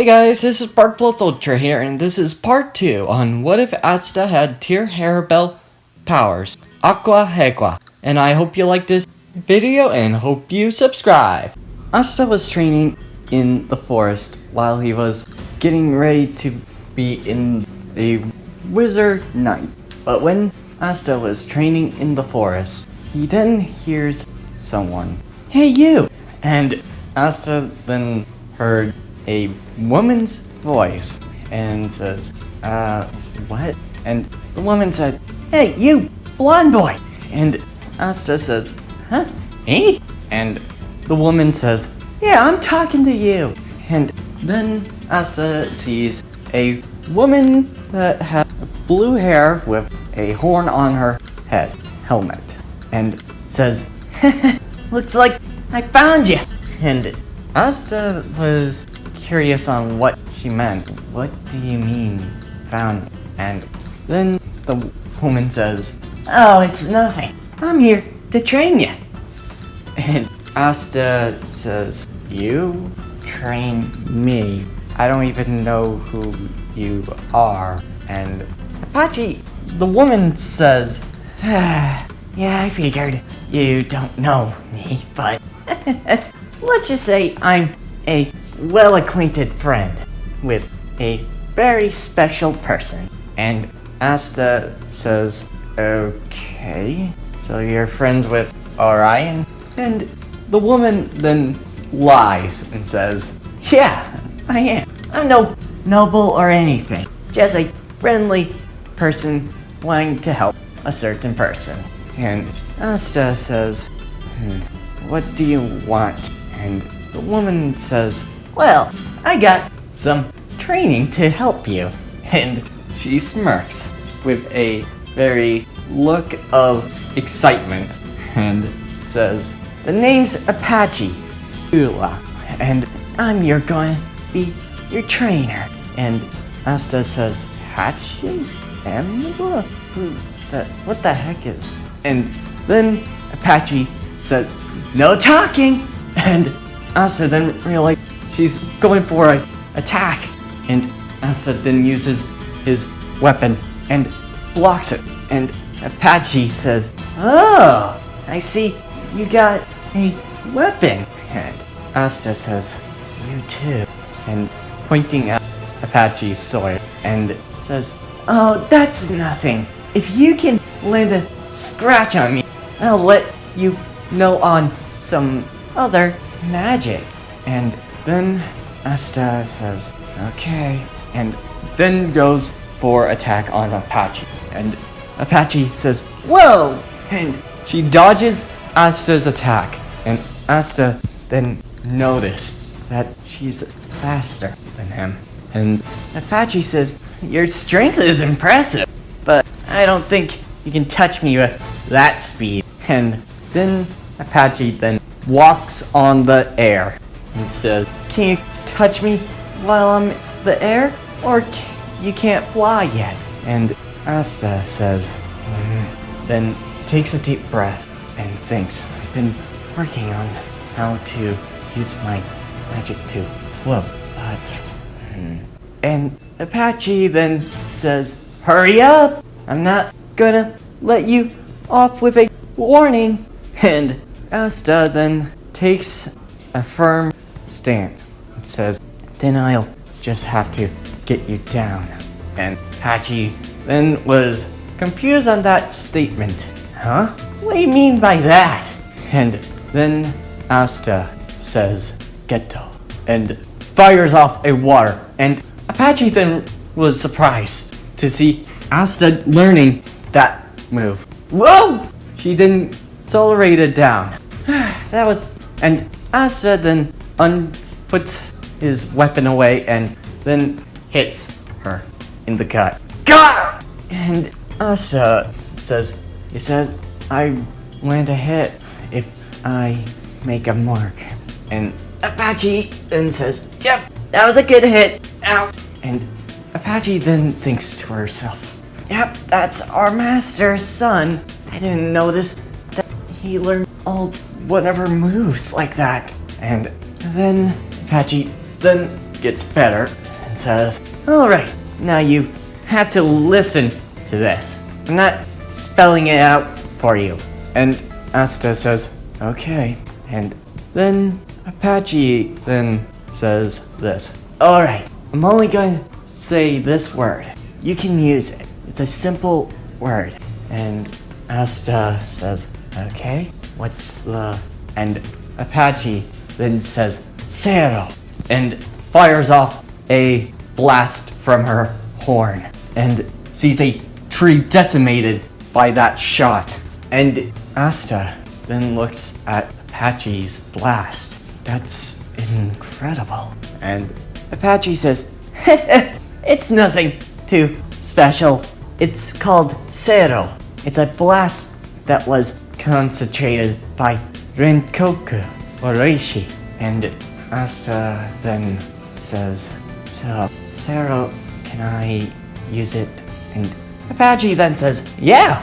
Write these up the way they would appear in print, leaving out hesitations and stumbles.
Hey guys, this is Bart Plus Ultra here, and this is part 2 on what if Asta had Tier Harribel powers, Aqua Hegua. And I hope you like this video and hope you subscribe. Asta was training in the forest while he was getting ready to be in a wizard knight. But when Asta was training in the forest, he then hears someone, "Hey you!" And Asta then heard a woman's voice and says, what? And the woman said, "Hey, you blonde boy!" And Asta says, "Huh? Me?" And the woman says, "Yeah, I'm talking to you." And then Asta sees a woman that had blue hair with a horn on her head, helmet, and says, "Looks like I found you." And Asta was curious on what she meant. "What do you mean, found?" And then the woman says, "Oh, it's nothing. I'm here to train you." And Asta says, "You train me? I don't even know who you are." And Apache, the woman says, "Yeah, I figured you don't know me, but let's just say I'm a well-acquainted friend with a very special person." And Asta says, "Okay, so you're friends with Orion?" And the woman then lies and says, "Yeah, I am. I'm no noble or anything. Just a friendly person wanting to help a certain person." And Asta says, "What do you want?" And the woman says, "Well, I got some training to help you." And she smirks with a very look of excitement and says, "The name's Apache Ula, and I'm going to be your trainer." And Asta says, "Apache? Ula? What the heck is?" And then Apache says, "No talking!" And Asta then realizes she's going for an attack, and Asta then uses his weapon and blocks it. And Apache says, "Oh, I see you got a weapon." And Asta says, "You too," and pointing at Apache's sword, and says, "Oh, that's nothing. If you can land a scratch on me, I'll let you know on some other magic." And then Asta says, "Okay," and then goes for attack on Apache. And Apache says, "Whoa!" And she dodges Asta's attack. And Asta then noticed that she's faster than him. And Apache says, "Your strength is impressive, but I don't think you can touch me with that speed." And then Apache then walks on the air and says, "Can you touch me while I'm in the air? Or you can't fly yet?" And Asta says, then takes a deep breath and thinks, "I've been working on how to use my magic to float, but..." And Apache then says, "Hurry up! I'm not gonna let you off with a warning." And Asta then takes a firm stance and says, "Then I'll just have to get you down." And Apache then was confused on that statement. "Huh? What do you mean by that?" And then Asta says, "Ghetto," and fires off a water. And Apache then was surprised to see Asta learning that move. Whoa! She then accelerated down. And Asta then puts his weapon away and then hits her in the gut. Gah! And Asta says, "He says I land a hit if I make a mark." And Apache then says, "Yep, that was a good hit. Ow." And Apache then thinks to herself, "Yep, that's our master's son. I didn't notice that he learned all whatever moves like that." And then Apache then gets better and says, "Alright, now you have to listen to this. I'm not spelling it out for you." And Asta says, "Okay." And then Apache then says this, "Alright, I'm only going to say this word. You can use it. It's a simple word." And Asta says, "Okay, what's the..." And Apache then says, "Cero," and fires off a blast from her horn and sees a tree decimated by that shot. And Asta then looks at Apache's blast. "That's incredible." And Apache says, "It's nothing too special. It's called Cero. It's a blast that was concentrated by Renkoku or Reishi." And Asta then says, "So, Cero, can I use it?" And Apache then says, "Yeah,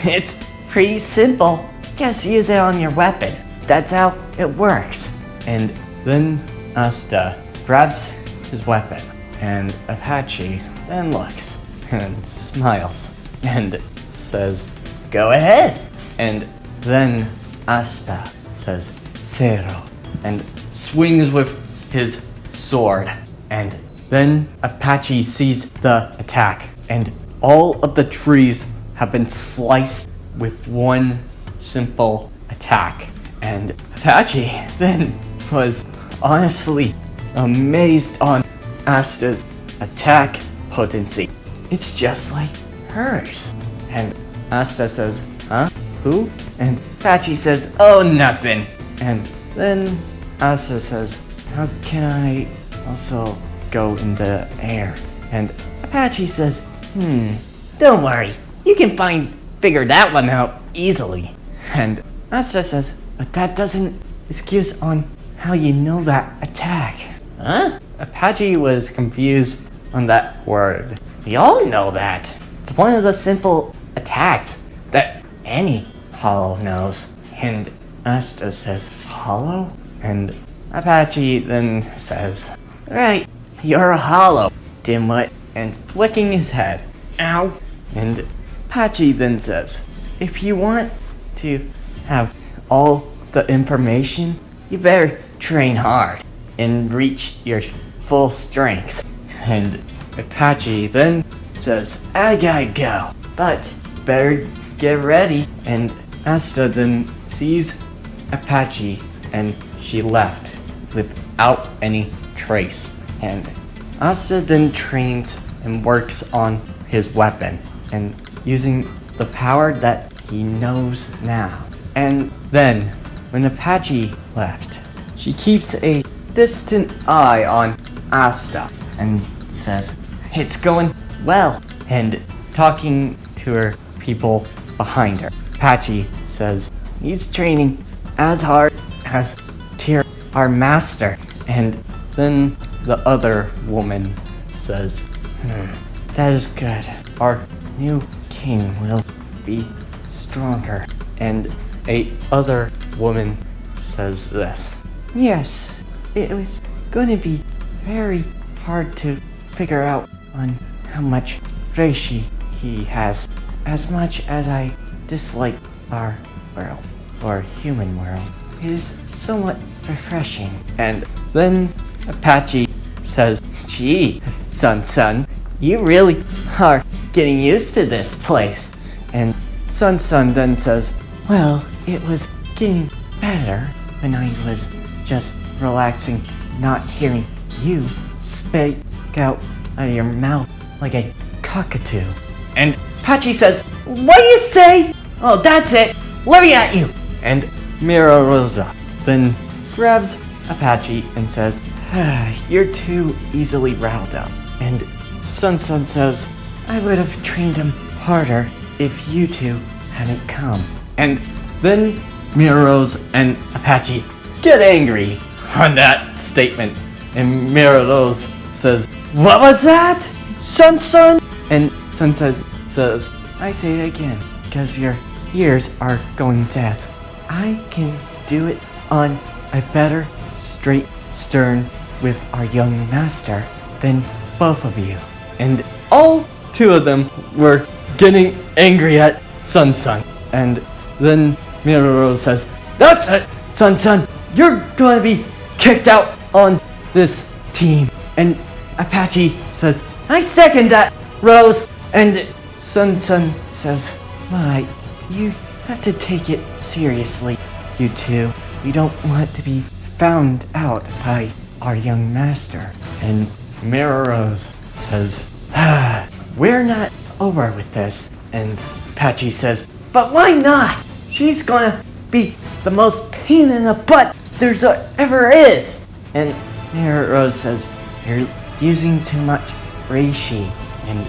it's pretty simple. Just use it on your weapon. That's how it works." And then Asta grabs his weapon, and Apache then looks and smiles and says, "Go ahead." And then Asta says, "Cero," and swings with his sword. And then Apache sees the attack, and all of the trees have been sliced with one simple attack. And Apache then was honestly amazed on Asta's attack potency. It's just like hers. And Asta says, "Huh? Who?" And Apache says, "Oh, nothing." And then Asta says, "How can I also go in the air?" And Apache says, "Don't worry. You can figure that one out easily." And Asta says, "But that doesn't excuse on how you know that attack." Huh? Apache was confused on that word. "We all know that. It's one of the simple attacks that any hollow knows." And Asta says, "Hollow?" And Apache then says, "Right, you're a hollow, dimwit," and flicking his head. "Ow." And Apache then says, "If you want to have all the information, you better train hard and reach your full strength." And Apache then says, "I gotta go, but better get ready." And Asta then sees Apache, and she left without any trace. And Asta then trains and works on his weapon and using the power that he knows now. And then, when Apache left, she keeps a distant eye on Asta and says, "It's going well," and talking to her people behind her. Apache says, "He's training as hard as Tier, our master." And then the other woman says, "That is good. Our new king will be stronger." And a other woman says this, "Yes, it was going to be very hard to figure out on how much reishi he has. As much as I dislike our world, or human world, it is somewhat refreshing." And then Apache says, "Gee, Sun, you really are getting used to this place." And Sun then says, "Well, it was getting better when I was just relaxing, not hearing you spit out of your mouth like a cockatoo." And Apache says, "What do you say? Oh, that's it. Let me at you." And Mira Rosa then grabs Apache and says, "You're too easily riled up." And Sun says, "I would have trained him harder if you two hadn't come." And then Miros and Apache get angry on that statement. And Miros says, "What was that? Sun?" And Sun says, "I say it again, because your ears are going deaf. I can do it on a better, straight, stern with our young master than both of you. And all two of them were getting angry at Sun Sun. And then Miroro says, "That's it, Sun Sun, you're going to be kicked out on this team." And Apache says, "I second that, Rose." And Sun Sun says, "My, you have to take it seriously, you two. We don't want to be found out by our young master." And Mirror Rose says, "We're not over with this." And Apache says, "But why not? She's gonna be the most pain in the butt there's ever is." And Mirror Rose says, "You're using too much reishi." And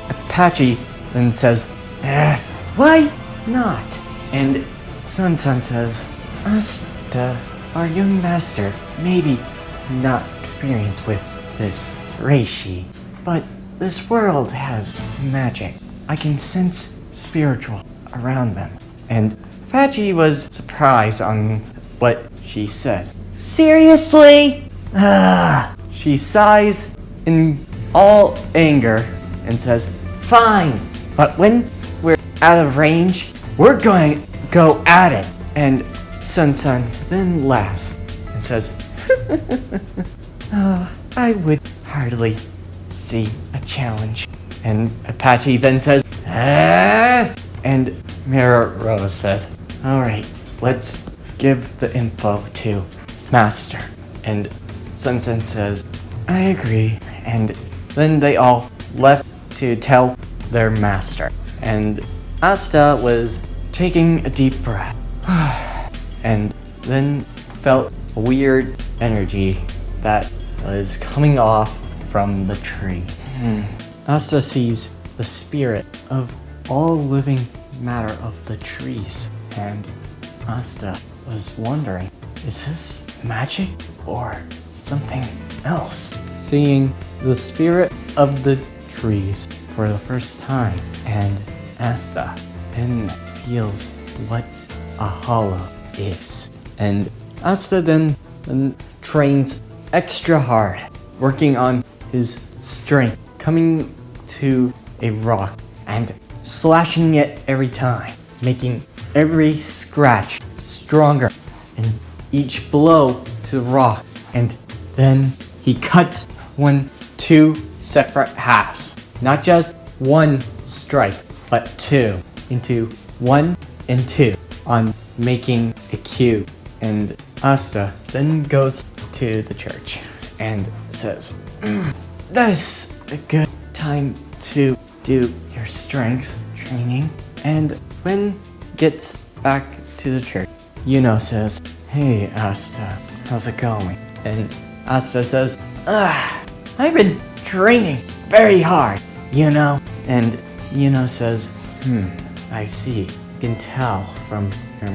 Apache then says, "Why not?" And Sun Sun says, "Asta, our young master, maybe not experienced with this reishi, but this world has magic. I can sense spiritual around them." And Apache was surprised on what she said. "Seriously?" She sighs in all anger and says, "Fine, but when we're out of range, we're going to go at it." And Sun Sun then laughs and says, "I would hardly see a challenge." And Apache then says, and Mirror Rose says, "Alright, let's give the info to Master." And Sun Sun says, "I agree." And then they all left to tell their master. And Asta was taking a deep breath and then felt a weird energy that was coming off from the tree. Asta sees the spirit of all living matter of the trees, and Asta was wondering, is this magic or something else? Seeing the spirit of the trees for the first time, and Asta then feels what a hollow is. And Asta then trains extra hard, working on his strength, coming to a rock and slashing it every time, making every scratch stronger and each blow to the rock. And then he cuts two separate halves, not just one stripe, but two, into 1 and 2, on making a cube. And Asta then goes to the church and says, "That's a good time to do your strength training." And when gets back to the church, Yuno says, "Hey Asta, how's it going?" And Asta says, "I've been training very hard, Yuno." And Yuno says, "I see. You can tell from your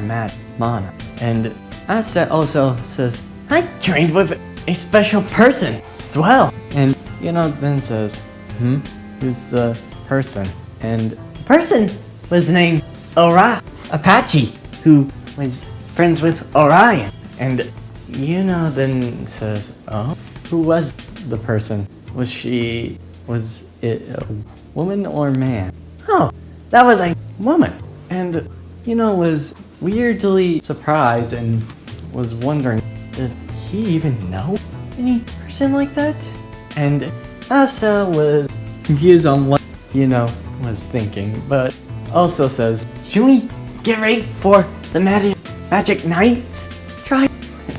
mana." And Asta also says, "I trained with a special person as well." And Yuno then says, "Who's the person?" And the person was named Apache, who was friends with Orion. And Yuno then says, "Oh, who was the person? Was it a woman or man?" "Oh, that was a woman." And Yuno was weirdly surprised and was wondering, does he even know any person like that? And Asta was confused on what Yuno was thinking, but also says, "Should we get ready for the magic nights? Try."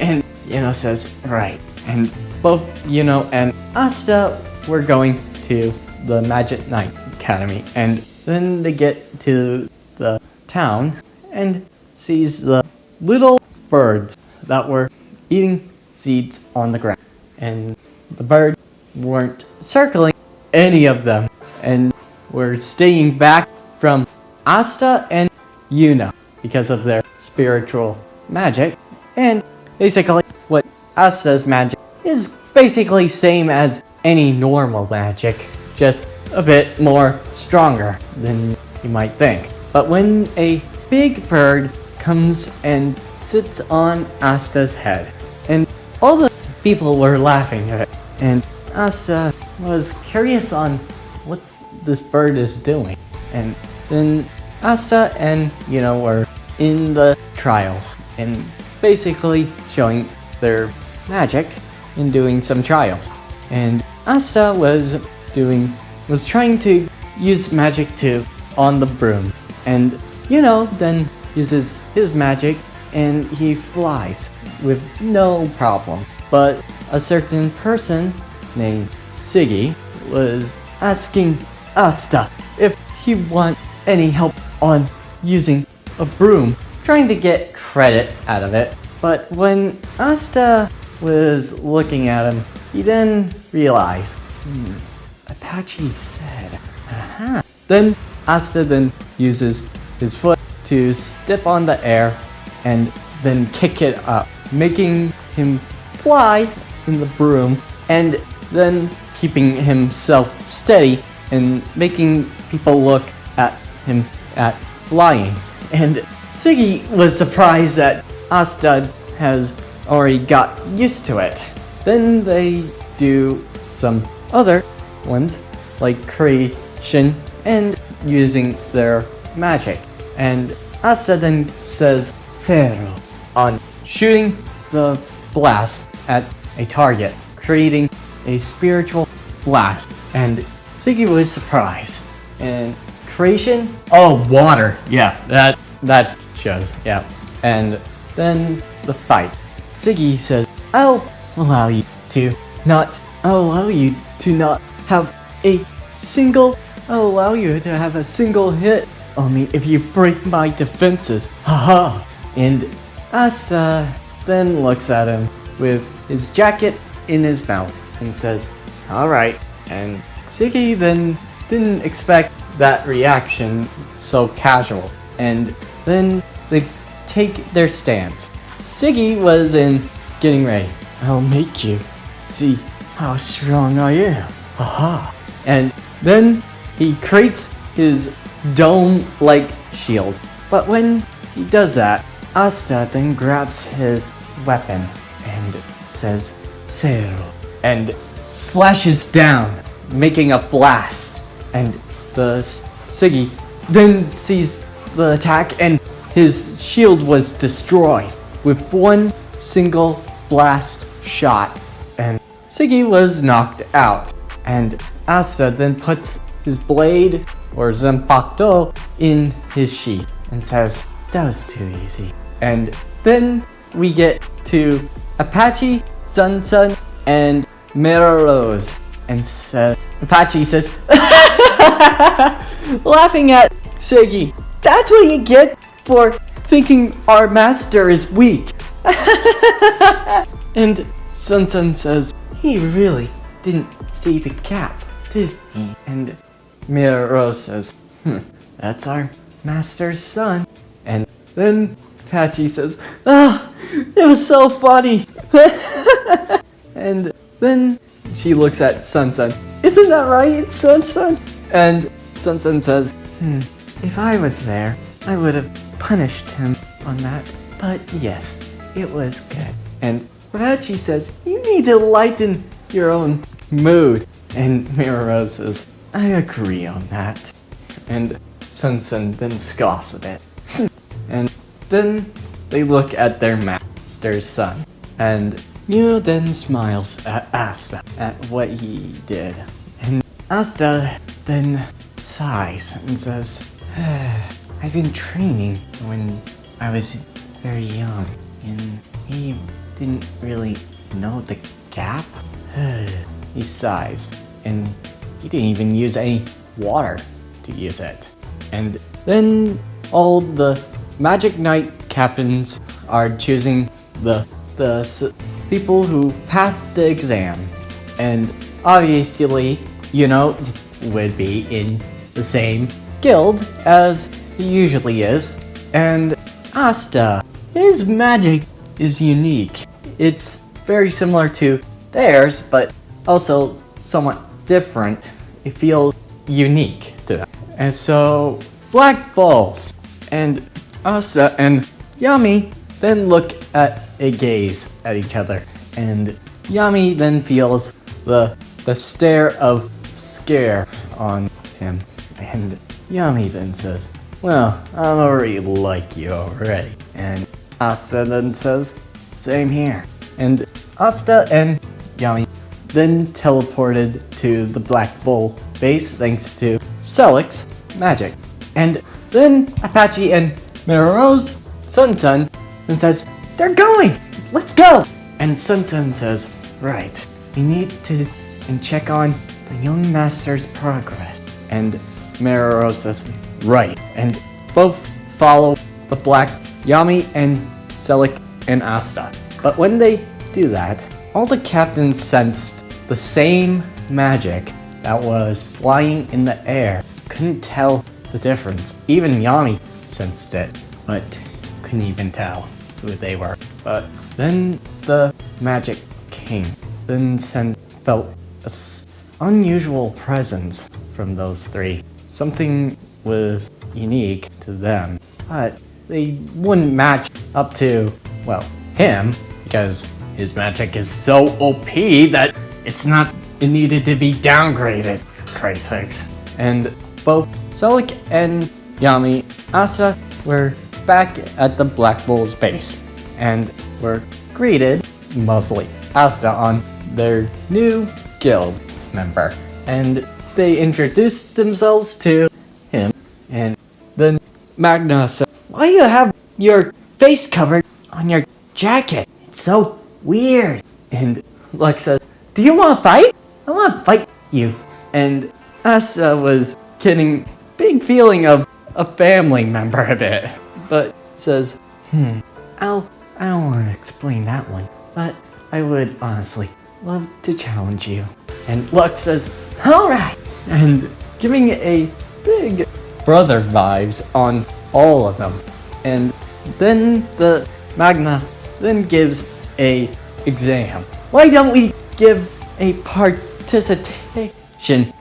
And Yuno says, "Right." And both Yuno and Asta were going to the Magic Night Academy, and then they get to the town and sees the little birds that were eating seeds on the ground. And the birds weren't circling any of them and were staying back from Asta and Yuno because of their spiritual magic. And basically what Asta's magic is basically same as any normal magic, just a bit more stronger than you might think. But when a big bird comes and sits on Asta's head, and all the people were laughing at it. And Asta was curious on what this bird is doing. And then Asta and, were in the trials and basically showing their magic in doing some trials. And Asta was trying to use magic on the broom. And, then uses his magic and he flies with no problem. But a certain person named Siggy was asking Asta if he want any help on using a broom, trying to get credit out of it. But when Asta was looking at him, he then realized, Apache said, aha. Then Asta then uses his foot to step on the air and then kick it up, making him fly in the broom and then keeping himself steady and making people look at him at flying. And Siggy was surprised that Asta has already got used to it. Then they do some other ones like creation and using their magic. And Asta then says Zero on shooting the blast at a target, creating a spiritual blast. And Siggy was surprised. And creation? Oh, water. Yeah, that shows. Yeah. And then the fight. Siggy says, I'll allow you to not have a single hit on me if you break my defenses. Haha. And Asta then looks at him with his jacket in his mouth and says, alright. And Siggy then didn't expect that reaction so casual. And then they take their stance. Siggy was in getting ready. I'll make you see how strong I am. Haha. And then he creates his dome-like shield. But when he does that, Asta then grabs his weapon and says, Zero, and slashes down, making a blast. And the Siggy then sees the attack and his shield was destroyed with one single blast shot. And Siggy was knocked out. And Asta then puts his blade, or Zanpakuto, in his sheath and says, that was too easy. And then we get to Apache, Sun, and Mera Rose. And Apache says, laughing at Siggy, that's what you get for thinking our master is weak. And Sun says, he really didn't see the gap, did he? And Mera Rose says, that's our master's son. And then Apache says, it was so funny. And then she looks at Sun. Isn't that right, Sun? And Sun says, if I was there, I would have punished him on that. But yes, it was good. And Apache says, you need to lighten your own mood. And Mera Rose says, I agree on that. And Sun then scoffs a bit. And then they look at their master's son. And then smiles at Asta at what he did. And Asta then sighs and says, I've been training when I was very young. And he didn't really know the gap. He sighs. And he didn't even use any water to use it. And then all the Magic Knight captains are choosing the people who passed the exams. And obviously, would be in the same guild as he usually is. And Asta, his magic is unique. It's very similar to theirs, but also somewhat different. It feels unique to them. And so, Black Balls and Asta and Yami then look at a gaze at each other. And Yami then feels the stare of scare on him, and Yami then says, well, I already like you already. And Asta then says, same here. And Asta and Yami then teleported to the Black Bull base thanks to Selic's magic. And then Apache and Miro's Sun then says, they're going! Let's go! And Sun says, right, we need to check on the young master's progress. And Miro says, right. And both follow the Black Yami and Selic and Asta. But when they do that, all the captains sensed the same magic that was flying in the air. Couldn't tell the difference. Even Yami sensed it, but couldn't even tell who they were. But then the magic came. Then Sen felt an unusual presence from those three. Something was unique to them, but they wouldn't match up to, well, him, because his magic is so OP that it needed to be downgraded, for Christ's sakes. And both Selic and Yami Asta were back at the Black Bull's base, and were greeted, mostly Asta, on their new guild member. And they introduced themselves to him, and then Magna said, why do you have your face covered on your jacket? It's so weird. And Lex says, do you want to fight? I want to fight you. And Asta was getting big feeling of a family member a bit, but says, I don't want to explain that one, but I would honestly love to challenge you. And Lux says, alright, and giving a big brother vibes on all of them. And then the Magna then gives a exam. Why don't we give a participation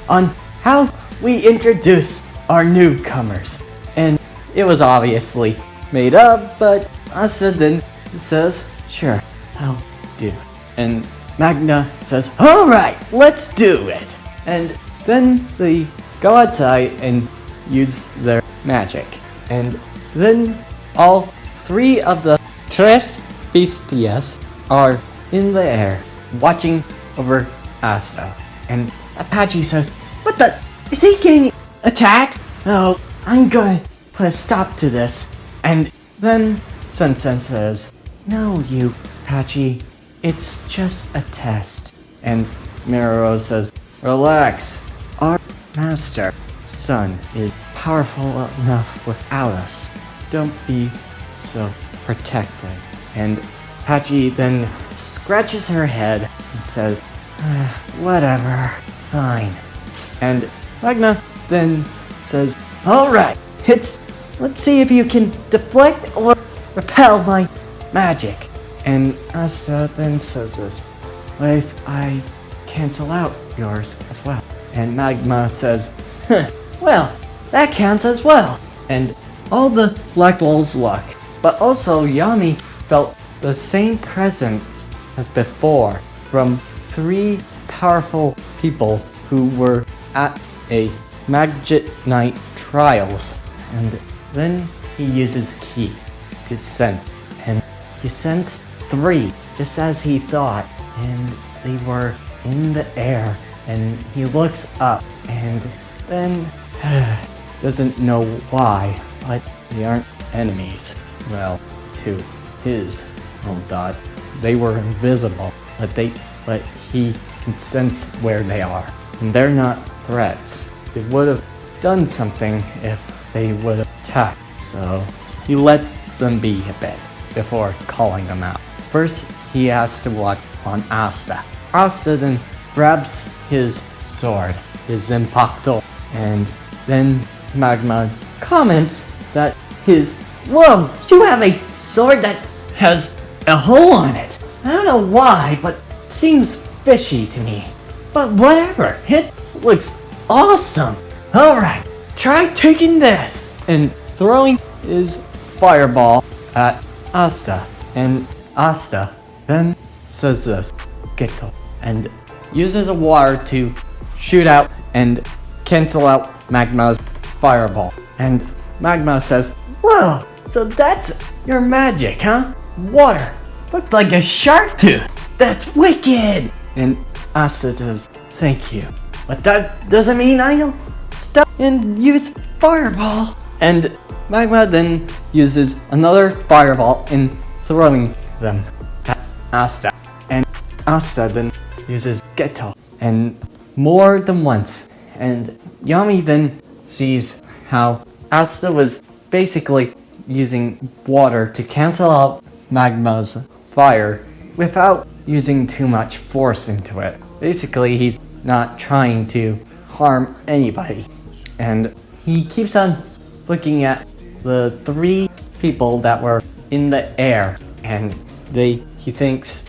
on how we introduce our newcomers? And it was obviously made up, but Asa then says, sure, I'll do. And Magna says, alright, let's do it. And then they go outside and use their magic. And then all three of the Tres Bestias are in the air, watching over Asta. And Apache says, what the? Is he getting attacked? Oh, I'm gonna put a stop to this. And then Sen says, no, you, Apache, it's just a test. And Miro says, relax, our master, Sun, is powerful enough without us. Don't be so protective. And Apache then scratches her head and says, whatever, fine. And Magna then says, alright, let's see if you can deflect or repel my magic. And Asta then says this, what if I cancel out yours as well? And Magma says, well, that counts as well. And all the Black Bulls luck, but also Yami felt the same presence as before from three powerful people who were at a Magic Night trials. And then he uses key to sense, and he sensed three, just as he thought, and they were in the air. And he looks up, and then doesn't know why, but they aren't enemies. Well, to his own thought, they were invisible, but he can sense where they are, and they're not threats. They would have done something if they would have attacked, so he lets them be a bit before calling them out. First, he has to watch on Asta. Asta then grabs his sword, his Impacto, and then Magma comments that whoa, you have a sword that has a hole on it. I don't know why, but it seems fishy to me. But whatever, it looks awesome. Alright, try taking this. And throwing his fireball at Asta. And Asta then says this, Geto, and uses a water to shoot out and cancel out Magma's fireball. And Magma says, "Whoa, so that's your magic, huh? Water. Looked like a shark tooth. That's wicked!" And Asta says, "Thank you. But that doesn't mean I'll stop and use fireball." And Magma then uses another fireball in throwing them at Asta. And Asta then uses Geto, and more than once. And Yami then sees how Asta was basically using water to cancel out Magma's fire without using too much force into it. Basically, he's not trying to harm anybody. And he keeps on looking at the 3 people that were in the air, and he thinks,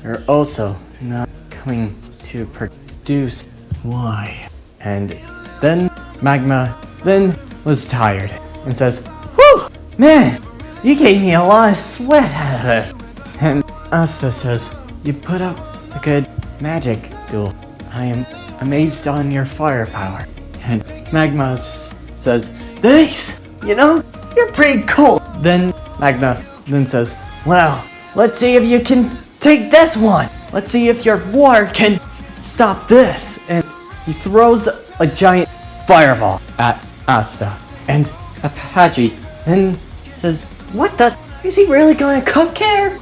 they're also not coming to produce. Why? And then Magma then was tired and says, "Whew, man, you gave me a lot of sweat out of this." And Asta says, "You put up a good magic duel. I am amazed on your firepower." And Magma says, "Thanks, you're pretty cool." Then Magma then says, "Well, let's see if you can take this one. Let's see if your water can stop this." And he throws a giant fireball at Asta. And Apache then says, "What the? Is he really gonna cook him?"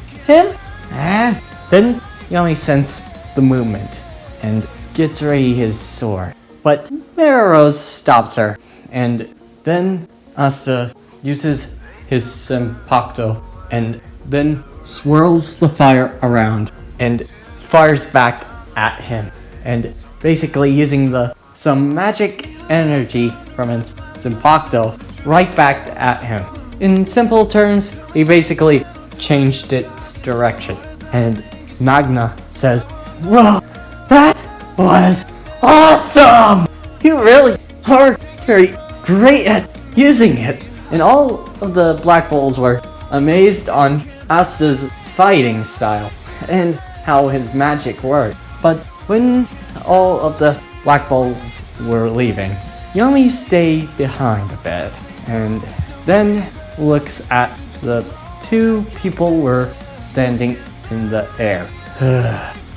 Then Yami sensed the movement and gets ready his sword. But Mararose stops her, and then Asta uses his Senpakto and then swirls the fire around and fires back at him, and basically using some magic energy from his Senpakto right back at him. In simple terms, he basically changed its direction. And Magna says, "Whoa, that was awesome! You really are very great at using it." And all of the Black Bulls were amazed on Asta's fighting style and how his magic worked. But when all of the Black Bulls were leaving, Yami stayed behind a bit and then looks at the 2 people were standing in the air.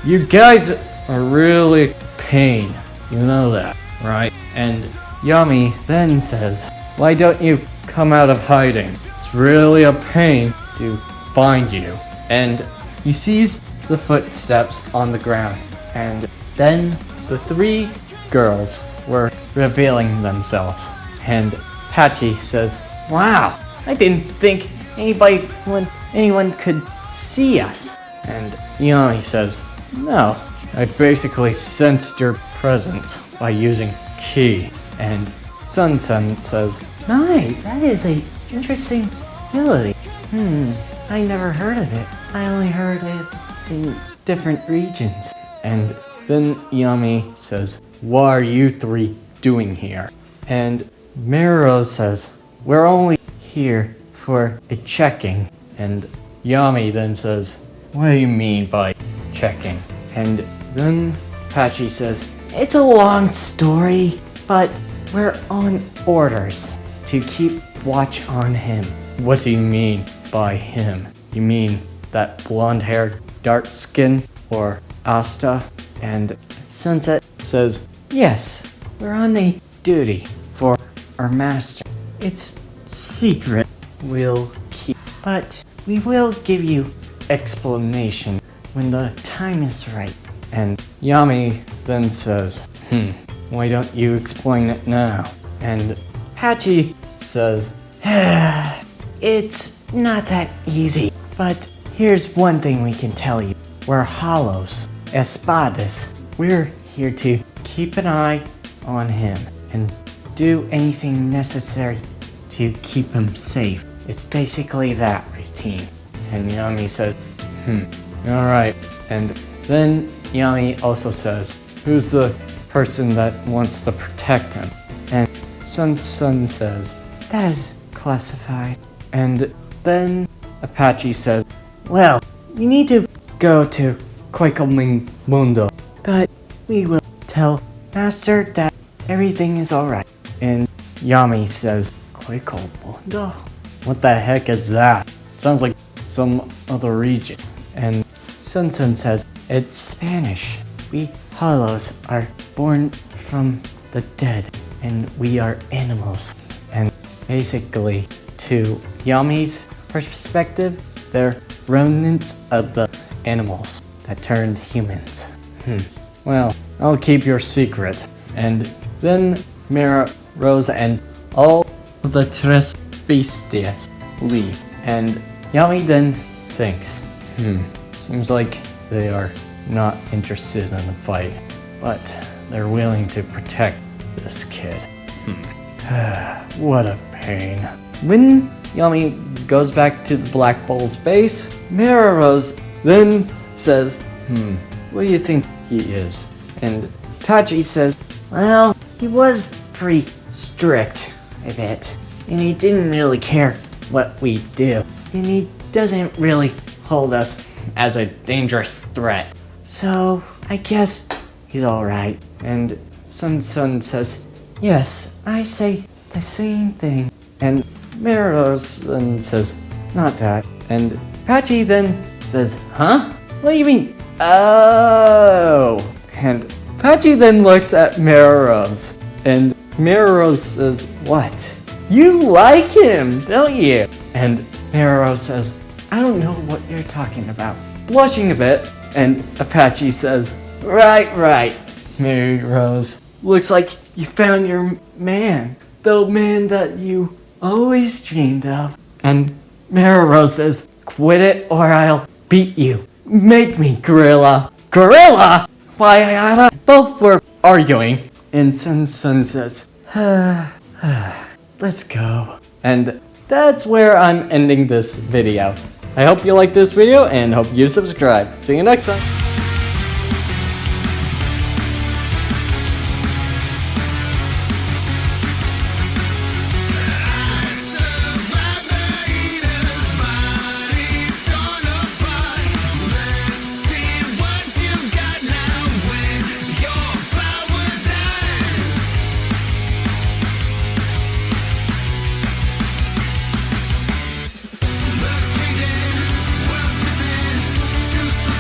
"You guys are really pain. You know that, right?" And Yami then says, "Why don't you come out of hiding? It's really a pain to find you." And he sees the footsteps on the ground, and then the 3 girls were revealing themselves. And Patchy says, "Wow, I didn't think anyone could see us." And Yami says, "No, I basically sensed your presence by using Ki." And Sun says, "My, that is a interesting ability. I never heard of it. I only heard it in different regions." And then Yami says, "What are you 3 doing here?" And Miro says, "We're only here for a checking." And Yami then says, "What do you mean by checking?" And then Patchy says, "It's a long story, but we're on orders to keep watch on him." "What do you mean by him? You mean that blonde-haired, dark skin, or Asta?" And Sunset says, "Yes, we're on a duty for our master. It's secret. We'll keep, but we will give you explanation when the time is right." And Yami then says, "Why don't you explain it now?" And Patchy says, "It's not that easy, but here's one thing we can tell you. We're hollows, espadas. We're here to keep an eye on him and do anything necessary to keep him safe. It's basically that routine." And Yami says, alright. And then Yami also says, "Who's the person that wants to protect him?" And Sun says, "That is classified." And then Apache says, "Well, you need to go to Quakelming Mundo, but we will tell Master that everything is alright. And Yami says, Quakel Mundo? What the heck is that? Sounds like some other region. And Sun Sun says, it's Spanish. We hollows are born from the dead, and we are animals. And basically, to Yami's perspective, they're remnants of the animals that turned humans. Well, I'll keep your secret. And then Mira, Rose, and all of the Tres Bestias leave. And Yami then thinks, seems like they are not interested in a fight, but they're willing to protect this kid. What a pain. When Yami goes back to the Black Bull's base, Mira Rose then says, what do you think he is? And Pachi says, well, he was pretty strict, I bet. And he didn't really care what we do. And he doesn't really hold us as a dangerous threat. So, I guess he's alright. And Sun Sun says, yes, I say the same thing. And Miros then says, not that. And Pachi then says, huh? What do you mean? Oh! And Pachi then looks at Miros. And Miros says, what? You like him, don't you? And Miros says, I don't know what you're talking about. Blushing a bit, and Apache says, right, Mary Rose. Looks like you found your man. The man that you always dreamed of. And Mary Rose says, quit it or I'll beat you. Make me, Gorilla. Gorilla? Why, both were arguing. And Sun Sun says, let's go. And that's where I'm ending this video. I hope you liked this video and hope you subscribe. See you next time.